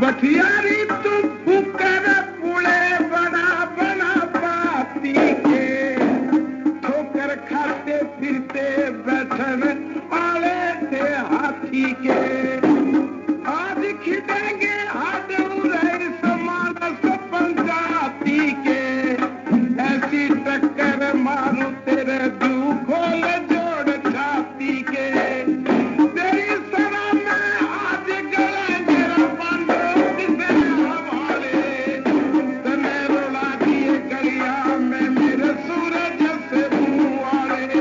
बठियारी तू फूकर पुड़े बना बना पाती के ठोकर खाते फिरते बैठन वाले थे हाथी के आज खिदेंगे हाथ उड़े समान सपन जाती के ऐसी टक्कर मारू तेरे दू खोल जोड़ छाती के तेरी सरा में आज गलेंगे बंदूक से हवाले तने रुला दिए गलिया में मेरे सूरज से मुंह वाले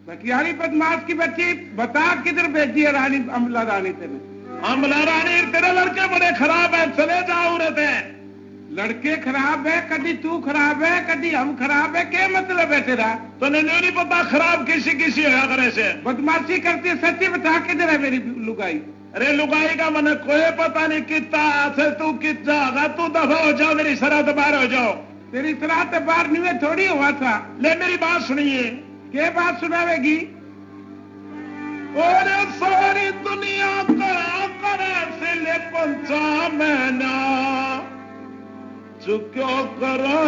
बटियारी बदमाश की बच्ची बता किधर भेजी है रानी अमला रानी तेने अमला रानी तेरे लड़के बड़े खराब है चले जाओ रहते हैं लड़के खराब है कभी तू खराब है कभी हम खराब है क्या मतलब है तेरा तो नहीं पता खराब किसी किसी होया करे से बदमाशी करती है सच्ची बता किधर है मेरी लुगाई अरे लुगाई का मन कोई पता नहीं कितना से तू कितना तू दफा हो जाओ मेरी शराब बाहर हो जाओ तेरी शराब बाहर नहीं थोड़ी हुआ था ले मेरी बात सुनिए क्या बात सुनावेगी और सारी दुनिया करा करे से ले पंचा महीना चुक्यो करो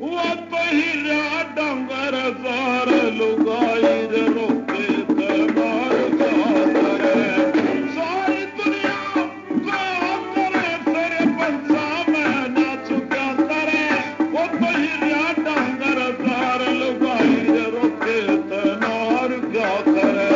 वो तो हीरा डंगर जार लुगाई रे रोके दरबार करे सारी दुनिया करा करे से ले पंचा महीना चुक्यो करे वो तो हीरा डंगर जार लुगाई रे रोके तनार क्या करे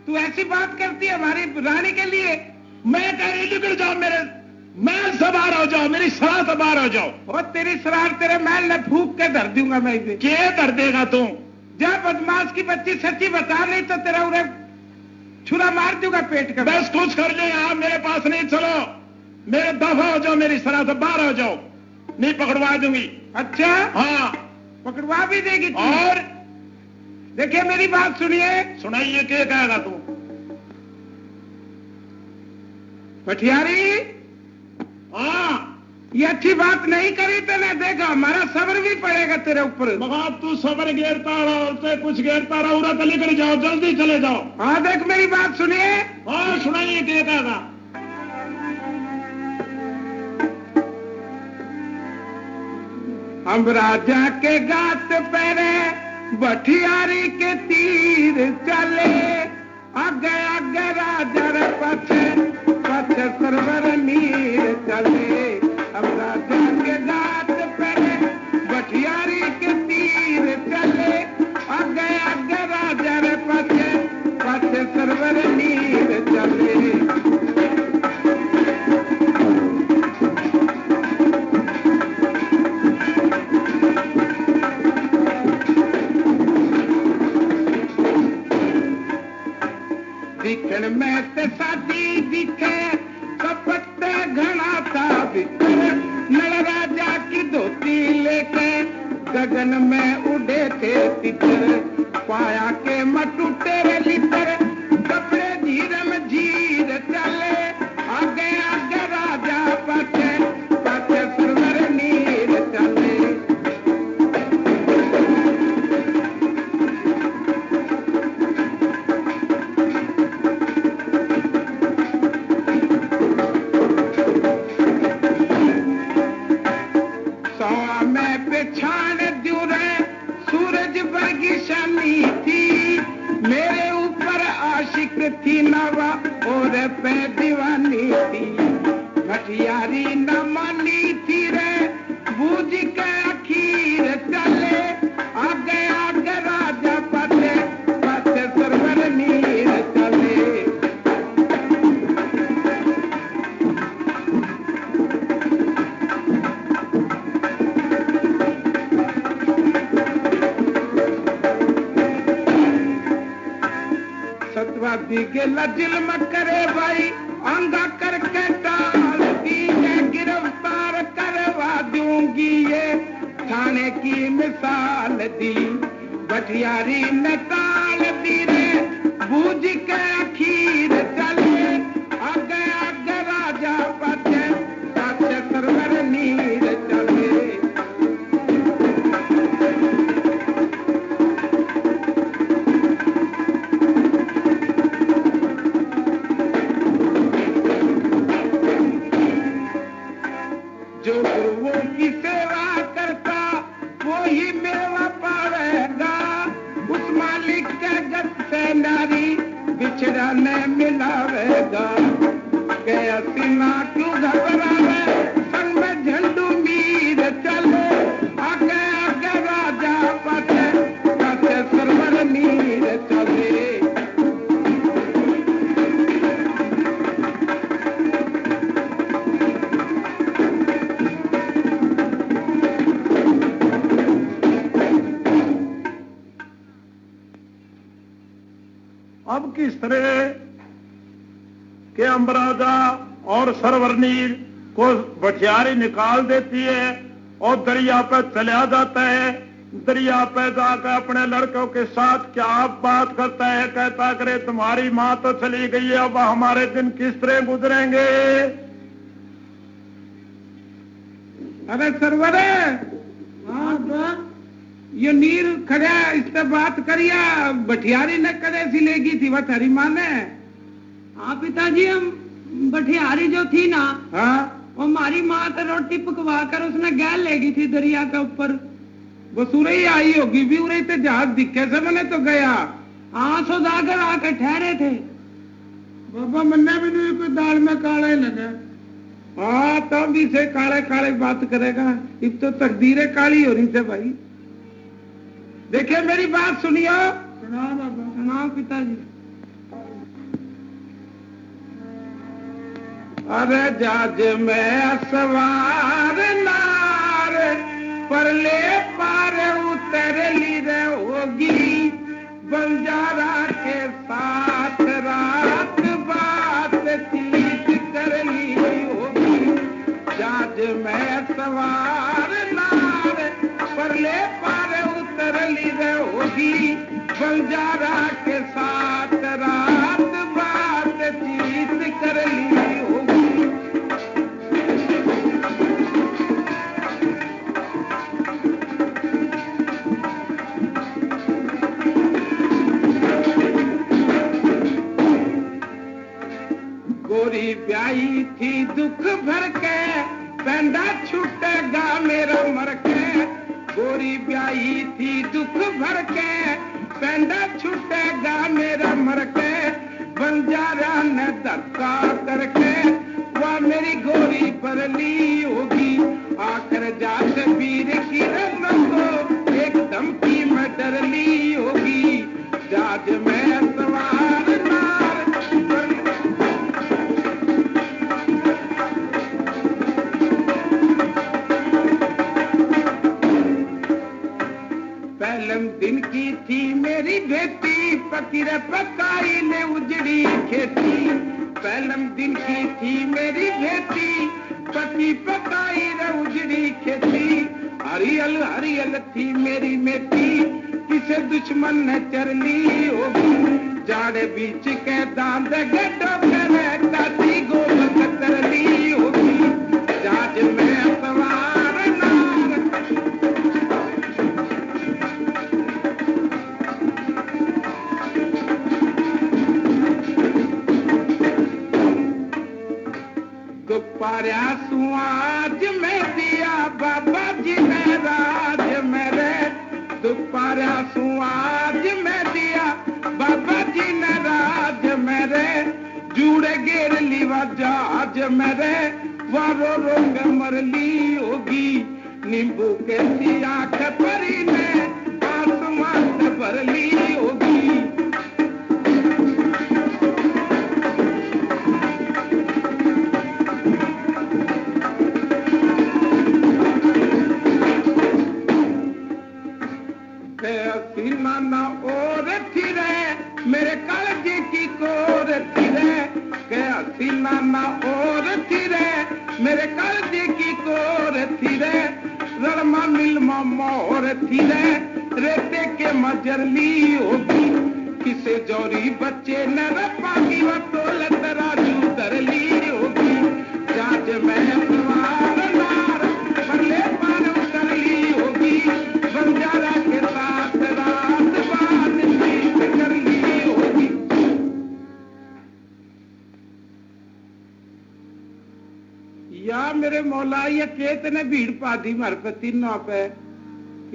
तू ऐसी बात करती है हमारी रानी के लिए? मैं कह रही निकल जाओ मेरे महल से बाहर हो जाओ, मेरी सराह से बाहर हो जाओ। और तेरी सरार तेरे महल में फूक के धर दूंगा मैं इसे। क्या धर देगा तू? जा बदमाश की बच्ची, सच्ची बता, नहीं तो तेरा उन्हें छुरा मार दूंगा पेट का। बस कुछ कर लो, आप मेरे पास नहीं चलो, मेरे दफा हो जाओ, मेरी सराह से बाहर हो जाओ, नहीं पकड़वा दूंगी। अच्छा हाँ पकड़वा भी देगी तू? और देखिए मेरी बात सुनिए। सुनाइए, क्या कहेगा तू? पठियारी, हाँ ये अच्छी बात नहीं करी तेने, देखा हमारा सब्र भी पड़ेगा तेरे ऊपर। मगर तू सबर घेरता रहो, तो कुछ घेरता रहो, उरा चले कर जाओ, जल्दी चले जाओ। हाँ देख मेरी बात सुनिए। हाँ सुनाइए, क्या कहेगा? हम राजा के गात पैरे बठियारी के तीर चले, आगे आगे राजा रे पछे पछे सरवर नीर चले। हम राजा के गात पैरे बठियारी के तीर चले, आगे आगे राजा रे पछे पछे सरवर नीर चले। दिखण में ते सादी दिखे कपटे घना था बितर, नल राजा की धोती लेके गगन में उड़े थे तितर, पाया के मटूटे रे लितर, कपड़े धीरे में झीर चले, आगे आगे राजा पछे पछे सरवर नीर चले। छान दूरे सूरज वर्गी शमी थी, मेरे ऊपर आशिक थी नवा और पे दीवानी थी, भटियारी न मानी थी रे बूझ के अखीर चले, आगे आगे राजा पछे पछे सरवर नीर चले। सतवादी के लजिल में करे भाई अंगा करके टाल दी, गिरफ्तार करवा दूंगी ये थाने की मिसाल दी, भटियारी ने टाल दी रे बूझ के अखीर चले, आगे आगे राजा पछे पछे सरवर नीर चले। जो गुरुओं की सेवा करता वो ही मेवा पावेगा, उस मालिक के गत से नारी बिछड़ाने मिलावेगा, गया सीना क्यों घबरावे संग में झंडू मीर चले, आगे आगे राजा पछे पछे सरवर नीर चले। अब किस तरह के अम्बराजा और सरवरनीर को भटियारी निकाल देती है और दरिया पे चला जाता है, दरिया पे जाकर अपने लड़कों के साथ क्या बात करता है, कहता करे तुम्हारी माँ तो चली गई है, अब हमारे दिन किस तरह गुजरेंगे। अरे सरवर, हाँ ये नीर खड़ा इससे बात करिया, भटियारी ने करे सी लेगी थी वह थारी माँ ने। हाँ पिताजी, हम भटियारी जो थी ना, हाँ वो हमारी माँ तो रोटी पकवा कर उसने गैल लेगी थी दरिया के ऊपर। वो सूरज ही आई होगी भी, उरे तो जहाज दिखे से मैंने तो गया। हाँ सौदागर आकर ठहरे थे। बाबा मन्ने भी नहीं कोई दाल में काले लगे। हाँ तो भी से काले काले बात करेगा, अब तो तकदीरें काली हो रही थे भाई। देखिए मेरी बात सुनियो। सुनाओ बाबा। सुनाओ पिताजी। अरे जहाज में सवार नार परले पार उतर ली रे होगी बंजारा के साथ रात बातचीत कर ली होगी। जहाज में सवार नार परले पार उतर ली रे होगी बंजारा के साथ रात बातचीत कर ली होगी। गोरी ब्याही थी दुख भर के पेंडा छूटेगा मेरा मर के। गोरी ब्याही थी दुख भर के पेंडा छूटेगा मेरा मर के। बंजारा ने धक्का करके वह मेरी गोरी पर ली होगी। आकर जात वीर की रंगों को एकदम की मैं डर ली होगी। जहाज में सवार नार पहलम दिन की थी मेरी बेटी फकीर पकाई ने उजड़ी खेती। पहलम दिन की थी मेरी बेटी पकी पकाई ने उजड़ी खेती। हरियल हरियल थी मेरी बेटी किसे दुश्मन ने चर ली होगी। जाड़े बीच के दांत गड्ढों पर ताती गोल कतर ली होगी। जहाज में सवार नार दुपारा सुआज में दिया बाबा जी ने राज मेरे। दुपारा सुआज में दिया बाबा जी ने राज मेरे। जूड़े घेर लीवा जहाज मेरे वारो रोंग मर ली होगी। नींबू के सी आंख परी ने आसमान से भर ली होगी। नाना और थिरे मेरे कालजे की कोर थिरे। हसी नाना और थिरे मेरे कालजे की कोर थिरे। रणमा मिलमा मोर थिरे रेते के मजर ली होगी। किसे जोरी बच्चे न रपागी व तोल तराजू धर ली होगी। जहाज में सवार नार परले पार उतर ली होगी। बंजारा के साथ रात बातचीत कर ली होगी। या मेरे मौला ये केतने भीड़ पादी मर पे तीनों पे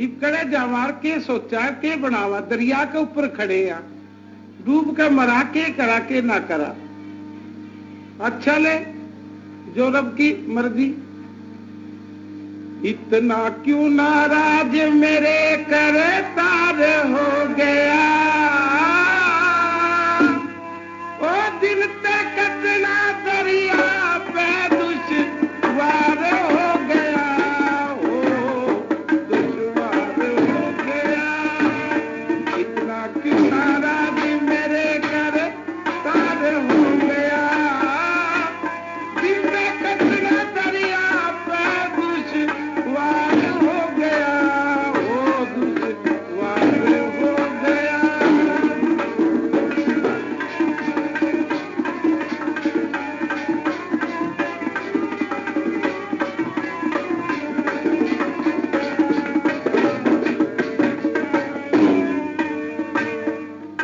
इकड़े जवार के सोचा के बनावा दरिया के ऊपर खड़े आ डूब के मरा के करा के ना करा। अच्छा ले जो रब की मर्जी। इतना क्यों नाराज मेरे करतार हो गया। ओ दिन तक कटना दरिया पे दुश्वार हो गया। ओ दुश्वार हो गया। इतना क्यों नाराज मेरे करतार हो गया। दिन तक कटना दरिया पे दुश्वार हो गया। ओ दुश्वार हो गया।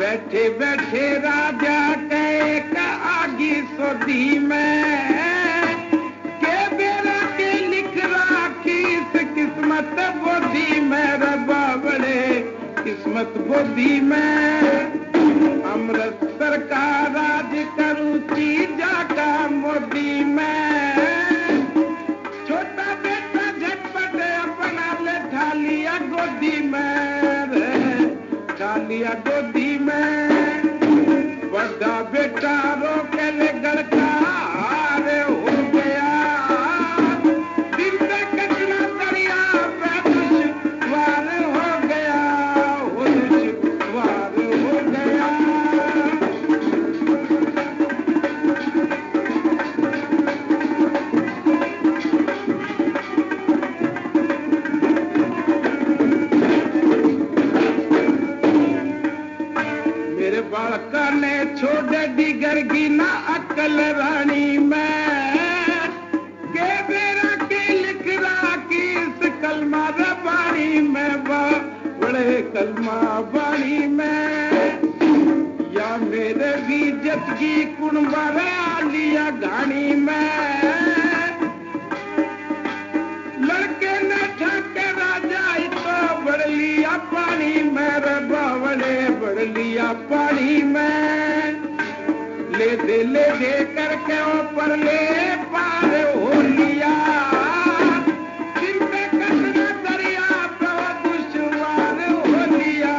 बैठे बैठे राजा के आगी सोदी में के बेरा के लिख राखी इस किस्मत बोधी में। रबा बड़े किस्मत बोधी में। अमृतसर का राज करूं चीजा का मोदी में। छोटा बेटा झटपट अपना ले ठा लिया गोदी में रे। ठा लिया गोदी में। बड़ा बेटा रोके ले गड़का रे हो ना अकल रानी में के बेरा के लिख रहा की इस कलमा बाणी में बड़े कलमा बाणी में या मेरे भी जतगी कुणबारे आलिया घानी में लड़के ने ठाके राजा तो बढ़ लिया पानी में रे बावड़े बढ़ लिया पानी में ले दे करके ऊपर ले पार हो लिया सिर पे कचरा दरिया तो दुश्वार हो लिया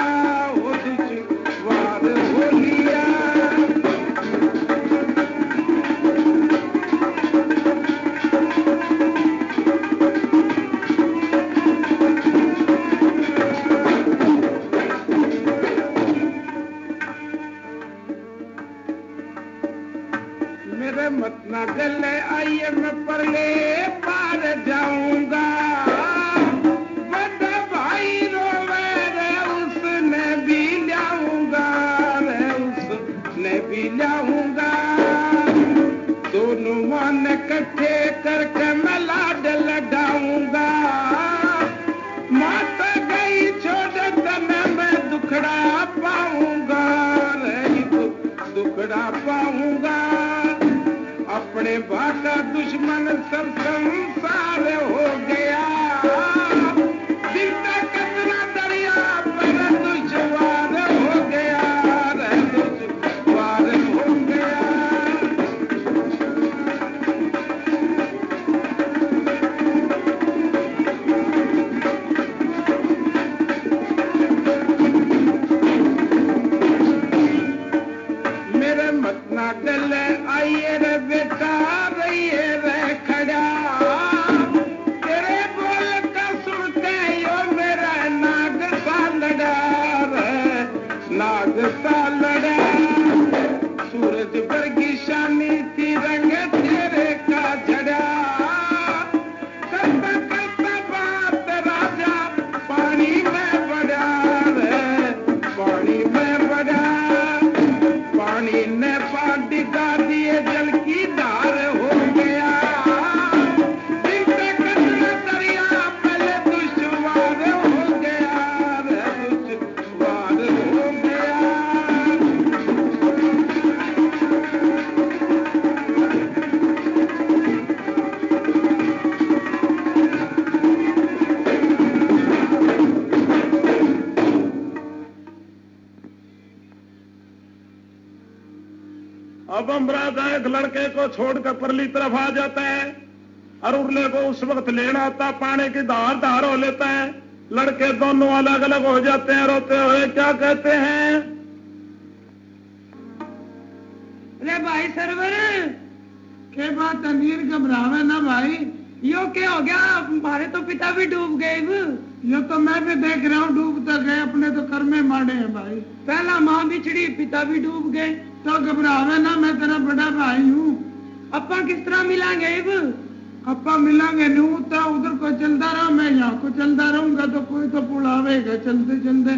वो दुश्वार हो लिया मेरे मत ना गले आइए मैं परले पार जाऊंगा बड़ा भाई रोवे रे उसने भी लाऊंगा रे उसने भी लाऊंगा दोनों मन इकट्ठे करके मैं लाड लगाऊंगा माता गई छोड़ तने मैं दुखड़ा पाऊंगा रे दुखड़ा पाऊंगा अपने भाका दुश्मन सब संसार हो गया दिल का कचरा दरिया पर दुश्वार हो गया रे दुश्वार हो गया मेरे मत ना गले आइए रे बेटा रहिए रे खड़ा तेरे बोल का सुनते यो मेरा नाग सा लड़ा रे नाग सा लड़ा सूरज वर्गी शानी थी रंग तेरे का झड़ा करता करता बात राजा पानी में बड़ा रे पानी में बड़ा पानी ने पानी का दिए जल की धार हो गया दिल पे कचरा दरिया पहले दुश्वार हो गया रे दुश्वार हो गया अब अमराज एक लड़के को छोड़कर परली तरफ आ जाता है और उड़ले को उस वक्त लेना आता पानी की धार हो लेता है लड़के दोनों अलग अलग हो जाते हैं रोते हुए क्या कहते हैं अरे भाई सरवर के बात अमीर घबरावे ना भाई यो क्या हो गया हमारे तो पिता भी डूब गए ये तो मैं भी देख रहा हूँ डूबता गए अपने तो कर्मे मारे हैं भाई पहला माँ बिछड़ी पिता भी डूब गए तो घबरावे ना मैं तेरा बड़ा भाई हूँ अपा किस तरह मिलांगे अपा मिलांगे नहीं तो उधर को चलता रहा मैं यहाँ को चलता रहूंगा तो कोई तो पुल आवेगा चलते चलते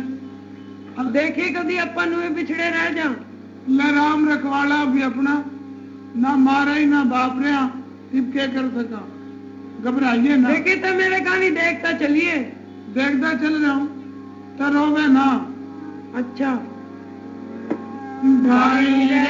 अब देखिए कभी अपन हुए बिछड़े रह जा राम रखवाला भी अपना ना मारा ही ना बाप रे इब क्या कर सका घबराइए ना देखिए तो मेरे कहानी देखता चलिए देखता चल रहा हूँ तो रोवे ना अच्छा भाई रे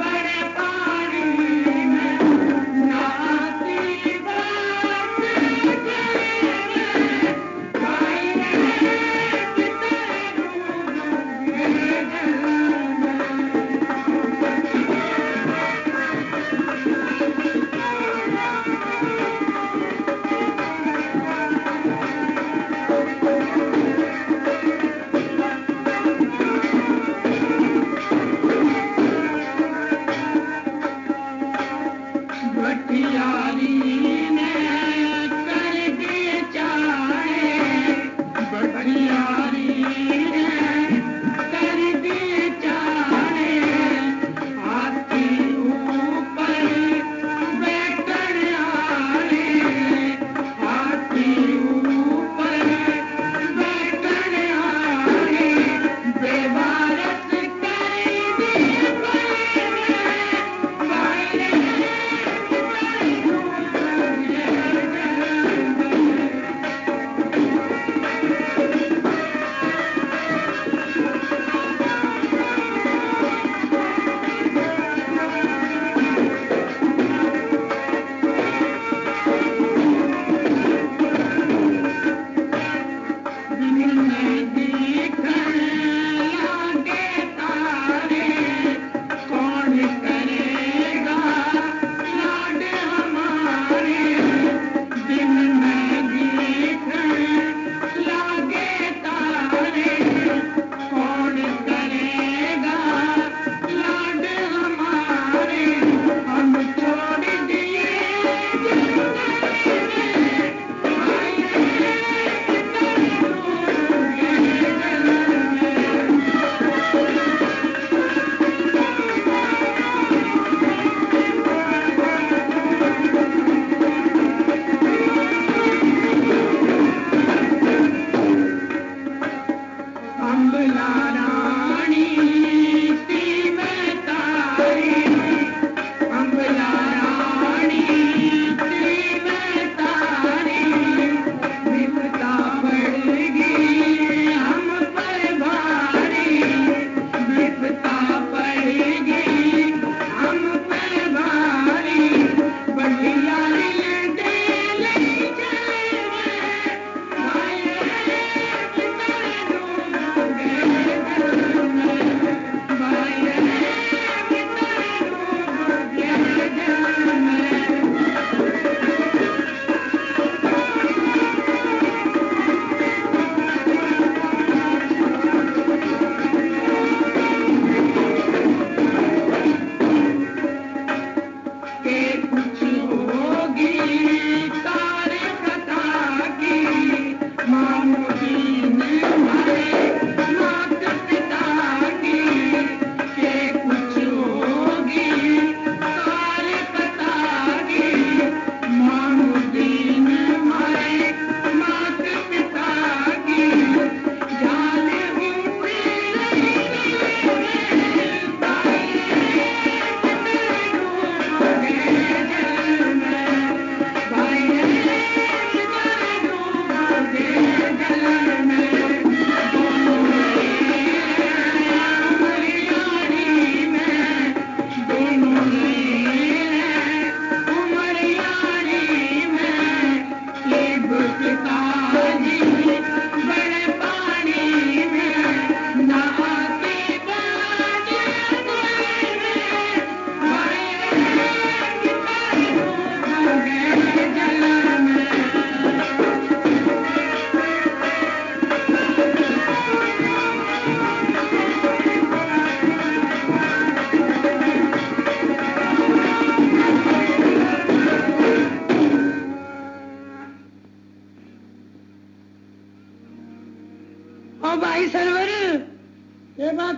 बड़े पानी में नाती बात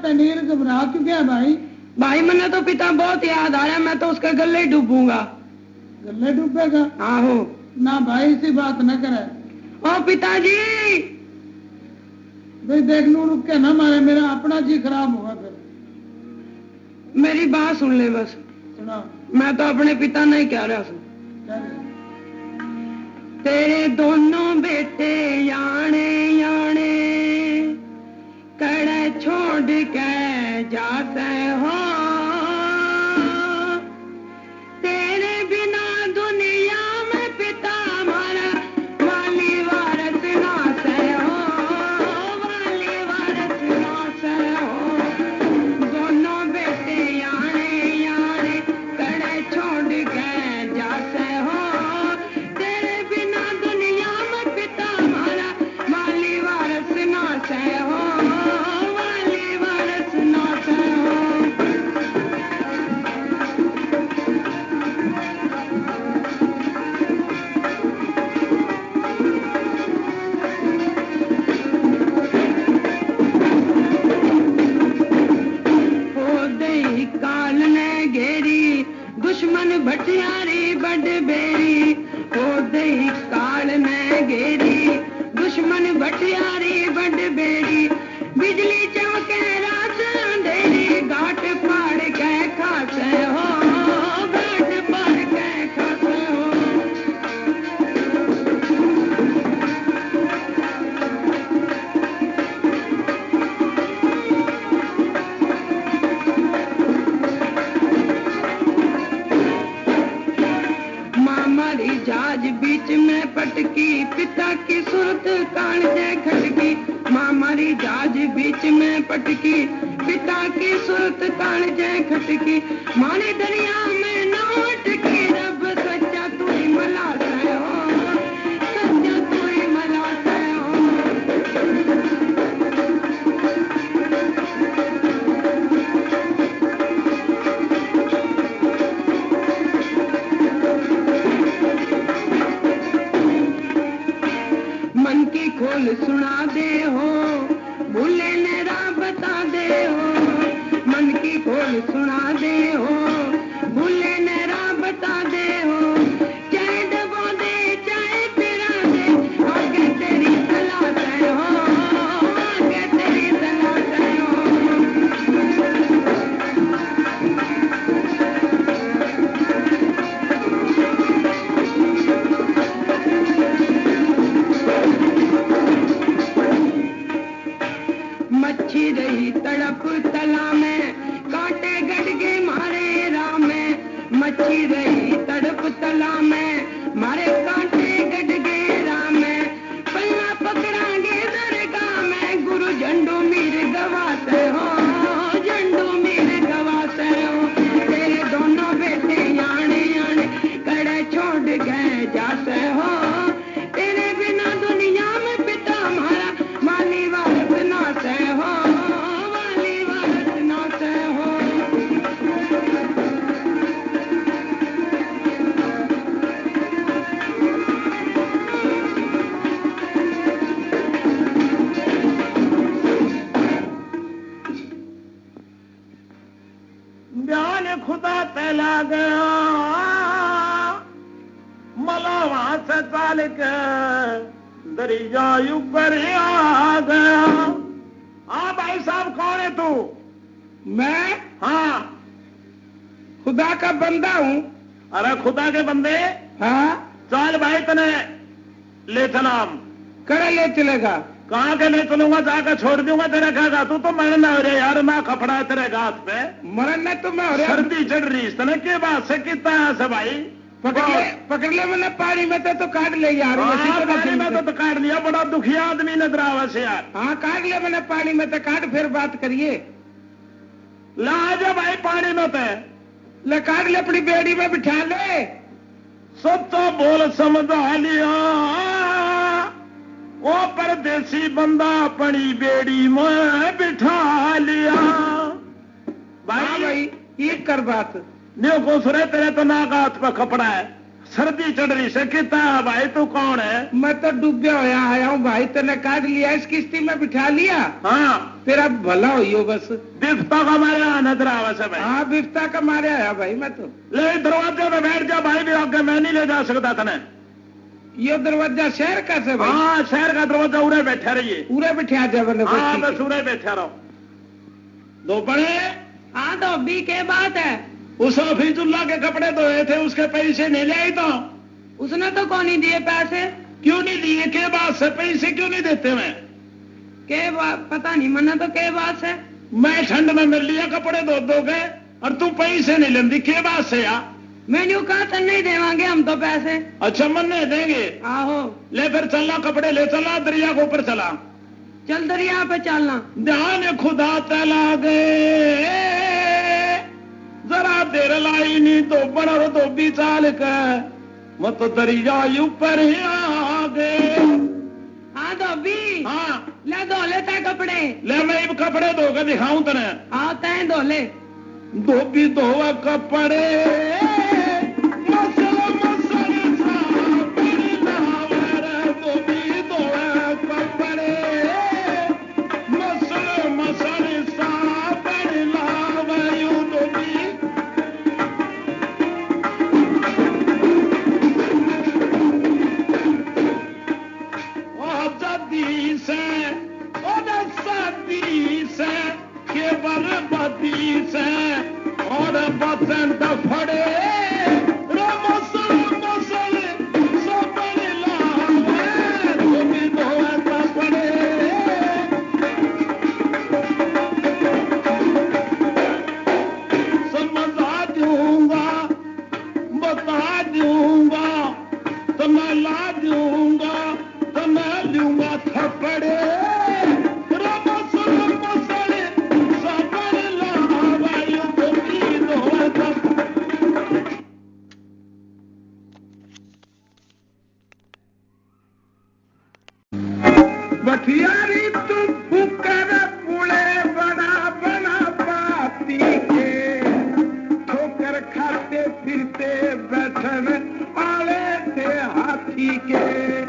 तनीर घबरा क्यों गया भाई? भाई मैंने तो पिता बहुत याद आया, मैं तो उसके गले ही डूबूंगा। गले डूबेगा? आहो। ना भाई ऐसी बात न करे। ओ पिताजी भाई देख लू रुक के ना मारे, मेरा अपना जी खराब होगा फिर। मेरी बात सुन ले बस। सुना। मैं तो अपने पिता नहीं कह रहा हूँ। तेरे दोनों बेटे याने याने कड़े छोड़ के जाते हो, तेरे बिना दुनिया में पिता हमारा वाली वारस ना से हो, वाली वारस ना से हो। दोनों बेटे याने याने कड़े छोड़ के जाते हो, तेरे बिना दुनिया में पिता हमारा वाली वारस ना से हो। दुश्मन भटियारी बड़ बेरी हो दही काल में घेरी, दुश्मन भटियारी बड़ बेरी, बिजली चमके रात अंधेरी, घाट पाड़ के खासे हो, घाट पाड़ के खासे हो। जहाज बीच में पटकी, पिता की सूरत कान से खटकी। माँ मारी जहाज बीच में पटकी, पिता की सूरत काल जय खटकी माने दरिया में नोट की रब सच्चा तू ही मला से हो सच्चा तू ही मला से हो मन की खोल सुना दे हो भूले ने राह बता दे हो मन की खोल सुना दे हो भूले ने राह बता दे हो चाहे डबो दे चाहे तेरा दे आगे तेरी सलाह है हो आगे तेरी सलाह है हो मच्छी रही तड़प तला में कांटे गड़गे मारे राम में मच्छी रही तड़प तला में मारे कांटे गड़गे राम में पल्ला पकड़ांगे दरगाह में गुरु झंडू मीर गवाते हो झंडू मीर गवाते हो तेरे दोनों बेटे याने याने कड़े छोड़ गए जाते हो तेरे बिना दुनिया में पिता हमारा माली वारस ना से हो माली वारस ना से हो ध्यान खुदा तैला गया मला वहां से चाल के दरिया ऊपर आ गया। हाँ भाई साहब कौन है तू? मैं हाँ खुदा का बंदा हूँ। अरे खुदा के बंदे हाँ चल भाई तने ले चलाम। करे ले चलेगा कहाँ के ले चलूंगा जाकर छोड़ दूंगा तेरा खागा तू तो मरना हो रहा यार ना कपड़ा है तेरे घास पे मरना तो मैं हो रहा सर्दी चढ़ रही तने के बात से कितना है भाई पकड़ ले मैंने पानी में तो काट ले यार पानी में तो काट लिया बड़ा दुखिया आदमी नजर आवा से यार। हाँ काट ले मैंने पानी में तो काट फिर बात करिए। ला जा भाई पानी में तो ले काट ले अपनी बेड़ी में बिठा ले सब तो बोल समझा लिया वो परदेसी बंदा अपनी बेड़ी में बिठा लिया। भाई ये कर बात न्यू को सुरे तेरे तो नाक हाथ पर कपड़ा है सर्दी चढ़ रही से कितना भाई तू कौन है? मैं तो डूबे होया आया हूँ भाई तेने काट लिया इस किश्ती में बिठा लिया। हाँ तेरा भला हो बस बिफ्ता का मारे नजर आवा से भाई। हाँ बिफ्ता का मारे आया भाई मैं तो ले दरवाजे में बैठ जा भाई भी आगे मैं नहीं ले जा सकता तने। ये दरवाजा शहर का से भाई? हाँ शहर का दरवाजा उरे बैठा रहिए उरे बैठा जा बने। हाँ बस उरे बैठा रहो दो बड़े। हाँ तो अभी के बात है उस हफीजुल्ला के कपड़े धोए थे उसके पैसे नहीं ले आई तो उसने तो कौन ही दिए पैसे? क्यों नहीं दिए के बात से पैसे क्यों नहीं देते मैं? के बात पता नहीं मना तो के बात से मैं ठंड में मिल लिया कपड़े धो दो गए और तू पैसे नहीं लेंदी के बात से यार? मैंने कहा तो नहीं देवांगे हम तो पैसे। अच्छा मन नहीं देंगे? आहो ले फिर चलना कपड़े ले चला दरिया के ऊपर चला चल दरिया पे चलना। ध्यान खुदा तला गए जरा देर लाई नहीं तो बड़ा तो भी चाल कर मत दरिया ऊपर ही आ गए। हाँ तो अभी हाँ ले धो लेता कपड़े। ले मैं अब कपड़े धो के दिखाऊं तने। हाँ तय धो ले धोबी धोवा कपड़े मसल मसल साबुन लावर धोबी धोवा कपड़े मसल मसल साबुन लावर यूं धोबी आजादी से और शादी से के बर्बादी से और बसंत फड़े मसल मसल सबन लावे धोबी धोवा कपड़े समझा दूंगा बता दूंगा तो मैं ला दूंगा तो मैं लूंगा थपड़े मसल मसल सब बठियारी तुम फूकर पुड़े बड़ा बड़ा पाती के ठोकर खाते फिरते बैठन वाले थे हाथी के